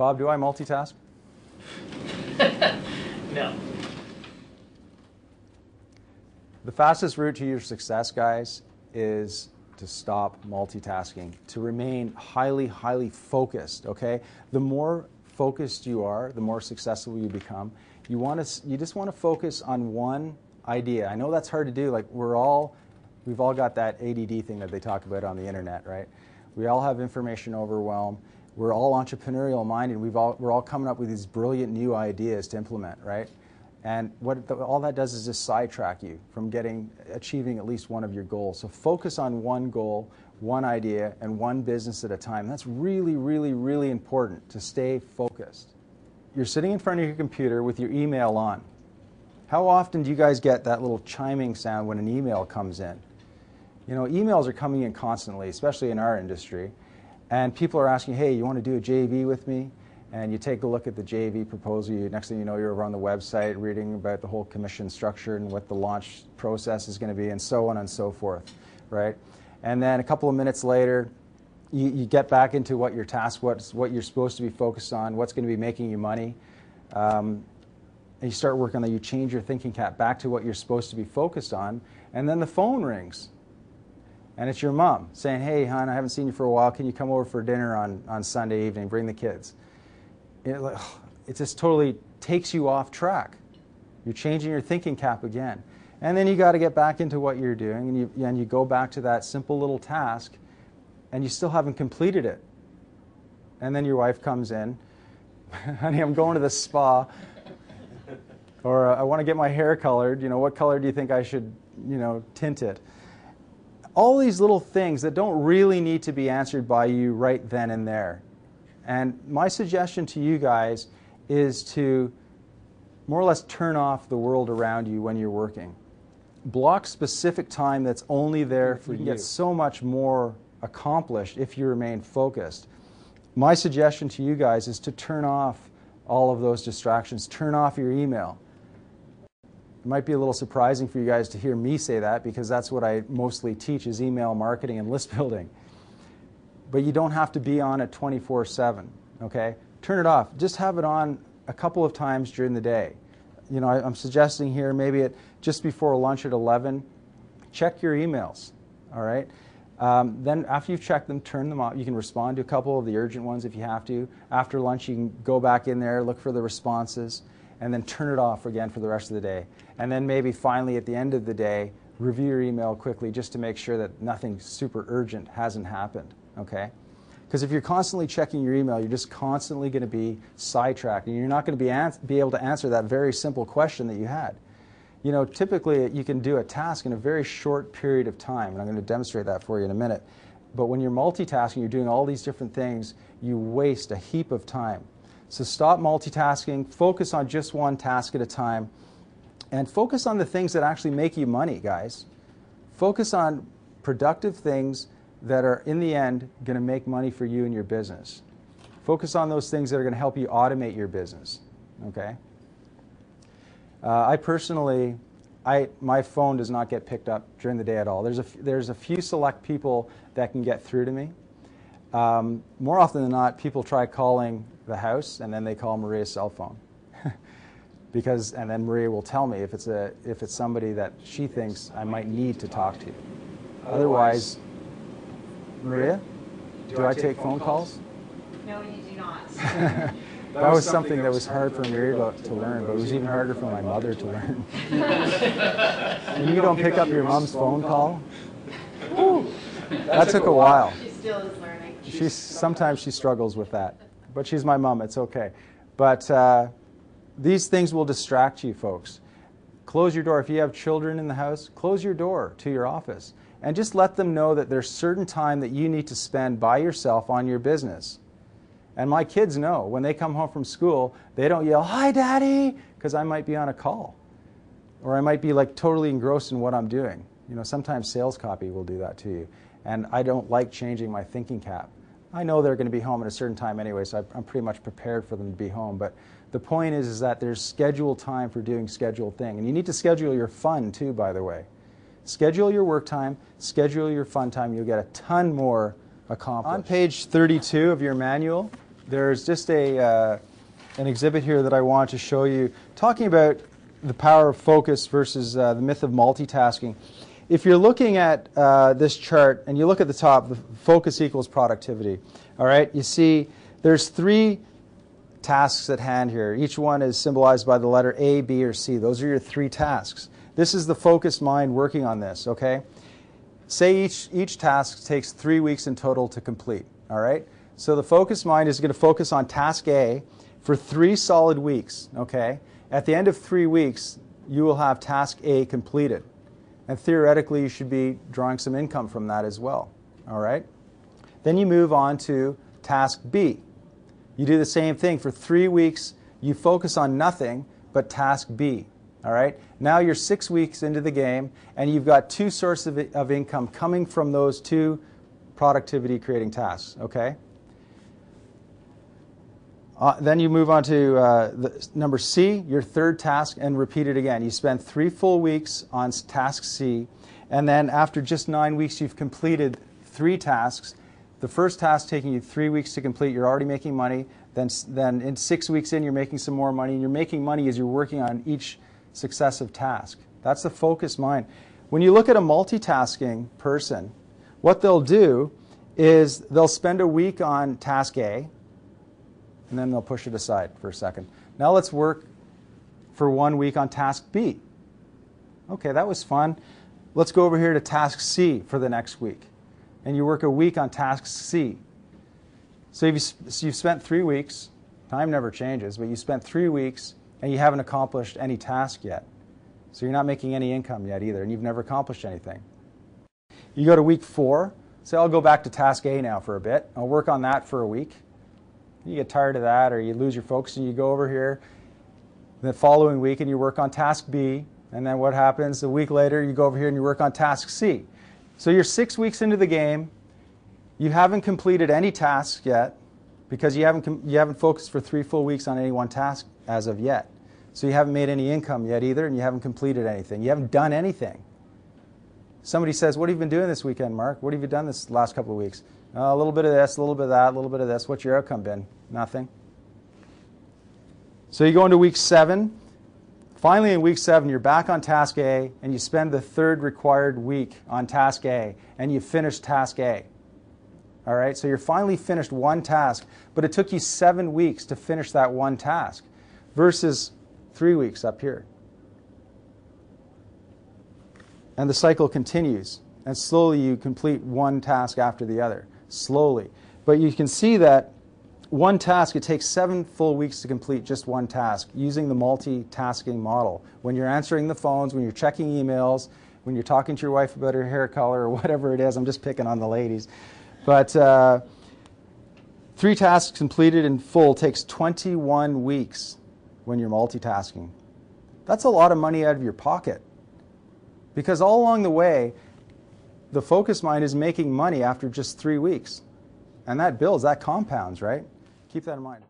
Bob, do I multitask? No. The fastest route to your success, guys, is to stop multitasking, to remain highly, highly focused, okay? The more focused you are, the more successful you become. You just want to focus on one idea. I know that's hard to do. Like we've all got that ADD thing that they talk about on the internet, right? We all have information overwhelm. We're all entrepreneurial minded. We're all coming up with these brilliant new ideas to implement, right? And all that does is just sidetrack you from achieving at least one of your goals. So focus on one goal, one idea, and one business at a time. That's really, really, really important to stay focused. You're sitting in front of your computer with your email on. How often do you guys get that little chiming sound when an email comes in? You know, emails are coming in constantly, especially in our industry. And people are asking, hey, you want to do a JV with me? And you take a look at the JV proposal. Next thing you know, you're over on the website reading about the whole commission structure and what the launch process is going to be and so on and so forth, right? And then a couple of minutes later, you get back into what your task, what you're supposed to be focused on, what's going to be making you money. And you start working on that. You change your thinking cap back to what you're supposed to be focused on. And then the phone rings. And it's your mom saying, hey, hon, I haven't seen you for a while. Can you come over for dinner on Sunday evening? Bring the kids. It just totally takes you off track. You're changing your thinking cap again. And then you got to get back into what you're doing, and you go back to that simple little task, and you still haven't completed it. And then your wife comes in, honey, I'm going to the spa, or I want to get my hair colored. You know, what color do you think I should, tint it? All these little things that don't really need to be answered by you right then and there. And my suggestion to you guys is to more or less turn off the world around you when you're working. Block specific time that's only there for you. You can get so much more accomplished if you remain focused. My suggestion to you guys is to turn off all of those distractions. Turn off your email. It might be a little surprising for you guys to hear me say that because that's what I mostly teach is email marketing and list building. But you don't have to be on it 24/7, okay? Turn it off. Just have it on a couple of times during the day. You know, I'm suggesting here maybe just before lunch at 11, check your emails, all right? Then after you've checked them, turn them off. You can respond to a couple of the urgent ones if you have to. After lunch, you can go back in there, look for the responses, and then turn it off again for the rest of the day. And then maybe finally at the end of the day, review your email quickly just to make sure that nothing super urgent hasn't happened. Okay? Because if you're constantly checking your email, you're just constantly going to be sidetracked, and you're not going to be able to answer that very simple question that you had. You know, typically you can do a task in a very short period of time, and I'm going to demonstrate that for you in a minute. But when you're multitasking, you're doing all these different things, you waste a heap of time. So stop multitasking, focus on just one task at a time, and focus on the things that actually make you money, guys. Focus on productive things that are, in the end, going to make money for you and your business. Focus on those things that are going to help you automate your business, okay? I personally, my phone does not get picked up during the day at all. There's a few select people that can get through to me. More often than not, people try calling the house, and then they call Maria's cell phone. And then Maria will tell me if it's somebody that she thinks I might need to talk to. Otherwise, Maria, do I take phone calls? No, you do not. That was something that was hard for Maria to learn, but it was even harder for my mother to learn. When you don't pick up your mom's phone call, that took a while. She still is learning. Sometimes she struggles with that, but she's my mom. It's okay. But these things will distract you, folks. Close your door. If you have children in the house, close your door to your office. And just let them know that there's certain time that you need to spend by yourself on your business. And my kids know when they come home from school, they don't yell, "Hi, Daddy," because I might be on a call. Or I might be like totally engrossed in what I'm doing. You know, sometimes sales copy will do that to you. And I don't like changing my thinking cap. I know they're going to be home at a certain time anyway, so I'm pretty much prepared for them to be home. But the point is that there's scheduled time for doing scheduled thing. And you need to schedule your fun too, by the way. Schedule your work time, schedule your fun time. You'll get a ton more accomplished. On page 32 of your manual, there's just an exhibit here that I want to show you, talking about the power of focus versus the myth of multitasking. If you're looking at this chart and you look at the top, the focus equals productivity. All right, you see there's 3 tasks at hand here. Each one is symbolized by the letter A, B, or C. Those are your 3 tasks. This is the focused mind working on this, okay? Say each task takes 3 weeks in total to complete, all right? So the focused mind is going to focus on task A for 3 solid weeks, okay? At the end of 3 weeks, you will have task A completed. And theoretically, you should be drawing some income from that as well, all right? Then you move on to task B. You do the same thing for 3 weeks. You focus on nothing but task B, all right? Now you're 6 weeks into the game, and you've got 2 sources of income coming from those 2 productivity-creating tasks, okay? Then you move on to the number C, your 3rd task, and repeat it again. You spend 3 full weeks on task C, and then after just 9 weeks, you've completed 3 tasks. The first task taking you 3 weeks to complete, you're already making money. Then in 6 weeks in, you're making some more money, and you're making money as you're working on each successive task. That's the focused mind. When you look at a multitasking person, what they'll do is they'll spend a week on task A, and then they'll push it aside for a second. Now let's work for 1 week on task B. Okay, that was fun. Let's go over here to task C for the next week. And you work a week on task C. So you've spent 3 weeks. Time never changes, but you spent 3 weeks and you haven't accomplished any task yet. So you're not making any income yet either, and you've never accomplished anything. You go to week 4. Say, I'll go back to task A now for a bit. I'll work on that for a week. You get tired of that, or you lose your focus, and you go over here the following week and you work on task B. And then what happens? A week later, you go over here and you work on task C. So you're 6 weeks into the game. You haven't completed any tasks yet because you haven't focused for 3 full weeks on any one task as of yet. So you haven't made any income yet either, and you haven't completed anything. You haven't done anything. Somebody says, what have you been doing this weekend, Mark? What have you done this last couple of weeks? A little bit of this, a little bit of that, a little bit of this. What's your outcome been? Nothing. So you go into week 7. Finally, in week 7, you're back on task A, and you spend the 3rd required week on task A, and you finish task A. All right, so you're finally finished one task, but it took you 7 weeks to finish that one task versus 3 weeks up here. And the cycle continues, and slowly you complete one task after the other, slowly. But you can see that one task, it takes 7 full weeks to complete just one task using the multitasking model. When you're answering the phones, when you're checking emails, when you're talking to your wife about her hair color or whatever it is. I'm just picking on the ladies. But 3 tasks completed in full takes 21 weeks when you're multitasking. That's a lot of money out of your pocket. Because all along the way, the focus mind is making money after just 3 weeks. And that builds, that compounds, right? Keep that in mind.